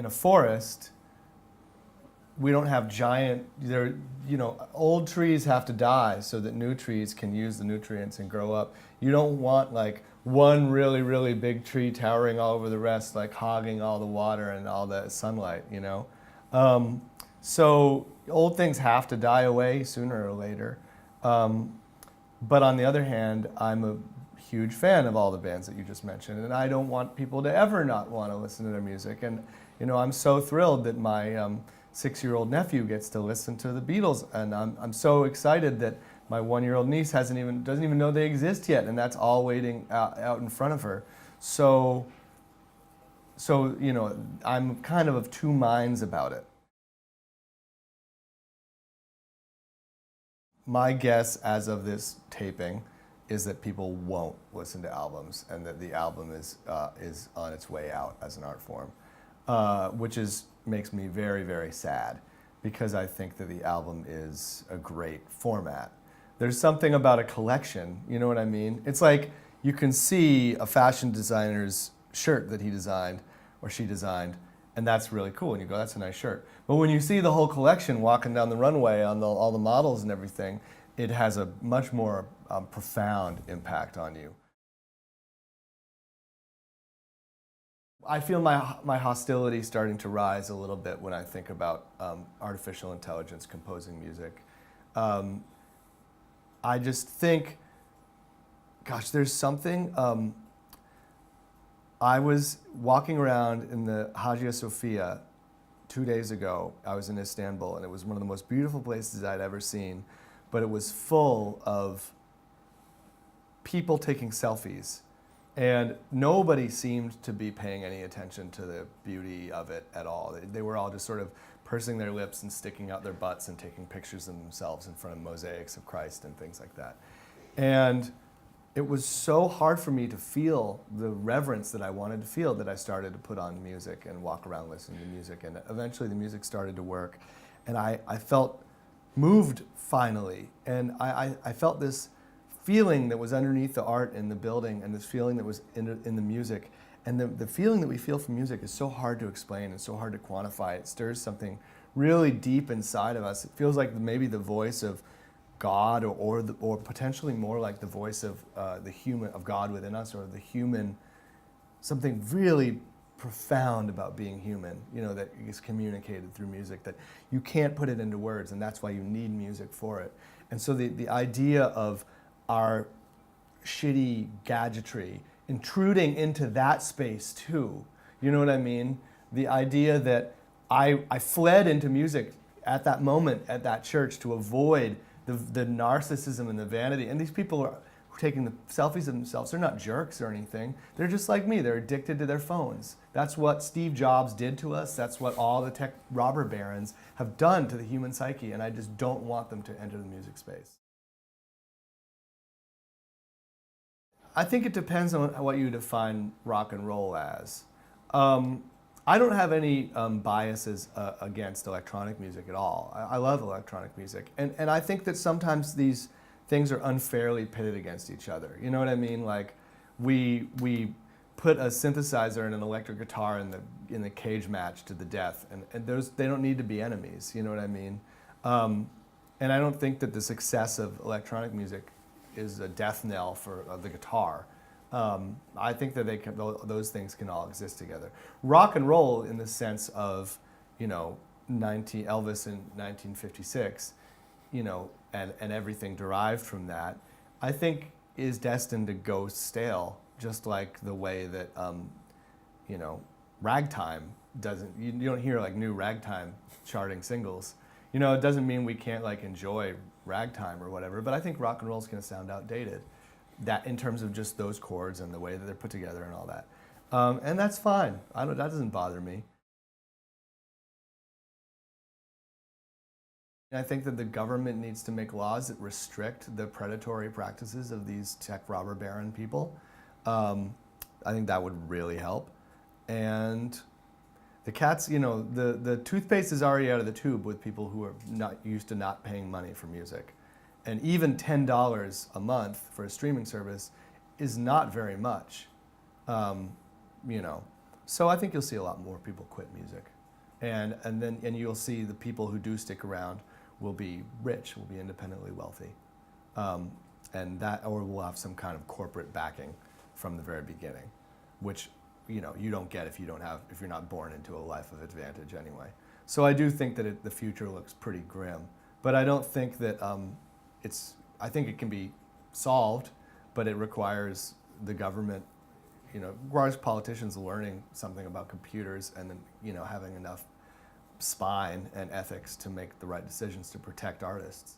in a forest, we don't have old trees have to die so that new trees can use the nutrients and grow up. You don't want like one really, really big tree towering all over the rest, like hogging all the water and all the sunlight, you know? So old things have to die away sooner or later. But on the other hand, I'm a huge fan of all the bands that you just mentioned, and I don't want people to ever not want to listen to their music. And you know, I'm so thrilled that my 6-year-old nephew gets to listen to the Beatles, and I'm so excited that my 1-year-old niece doesn't even know they exist yet, and that's all waiting out in front of her. So you know, I'm kind of two minds about it. My guess as of this taping is that people won't listen to albums, and that the album is on its way out as an art form, which makes me very, very sad, because I think that the album is a great format. There's something about a collection, you know what I mean? It's like you can see a fashion designer's shirt that he designed or she designed, and that's really cool, and you go, that's a nice shirt. But when you see the whole collection walking down the runway on all the models and everything, it has a much more profound impact on you. I feel my hostility starting to rise a little bit when I think about artificial intelligence composing music. I just think, gosh, there's something. I was walking around in the Hagia Sophia 2 days ago. I was in Istanbul, and it was one of the most beautiful places I'd ever seen, but it was full of people taking selfies. And nobody seemed to be paying any attention to the beauty of it at all. They were all just sort of pursing their lips and sticking out their butts and taking pictures of themselves in front of mosaics of Christ and things like that. And it was so hard for me to feel the reverence that I wanted to feel that I started to put on music and walk around listening to music. And eventually the music started to work. And I felt moved finally. And I felt this feeling that was underneath the art in the building, and this feeling that was in the music. And the feeling that we feel from music is so hard to explain and so hard to quantify. It stirs something really deep inside of us. It feels like maybe the voice of God, or potentially more like the voice of God within us, or the human, something really profound about being human, you know, that is communicated through music, that you can't put it into words, and that's why you need music for it. And so the idea of our shitty gadgetry intruding into that space too, you know what I mean? The idea that I fled into music at that moment at that church to avoid the narcissism and the vanity. And these people are taking the selfies of themselves. They're not jerks or anything. They're just like me. They're addicted to their phones. That's what Steve Jobs did to us. That's what all the tech robber barons have done to the human psyche. And I just don't want them to enter the music space. I think it depends on what you define rock and roll as. I don't have any biases against electronic music at all. I love electronic music. And I think that sometimes these things are unfairly pitted against each other. You know what I mean? Like, we put a synthesizer and an electric guitar in the cage match to the death, and they don't need to be enemies. You know what I mean? And I don't think that the success of electronic music is a death knell for the guitar. I think that those things can all exist together. Rock and roll, in the sense of, you know, Elvis in 1956, you know, and everything derived from that, I think is destined to go stale, just like the way that, you know, ragtime doesn't. You don't hear like new ragtime charting singles. You know, it doesn't mean we can't like enjoy ragtime or whatever, but I think rock and roll is going to sound outdated, that in terms of just those chords and the way that they're put together and all that. And that's fine. That doesn't bother me. I think that the government needs to make laws that restrict the predatory practices of these tech robber baron people. I think that would really help. And the cats, you know, the toothpaste is already out of the tube with people who are not used to not paying money for music. And even $10 a month for a streaming service is not very much. You know, So I think you'll see a lot more people quit music, and you'll see the people who do stick around will be rich, will be independently wealthy, and that, or will have some kind of corporate backing from the very beginning, which you don't get if you're not born into a life of advantage anyway. So I do think that the future looks pretty grim, but I don't think that I think it can be solved, but it requires the government, requires politicians learning something about computers and then, having enough spine and ethics to make the right decisions to protect artists.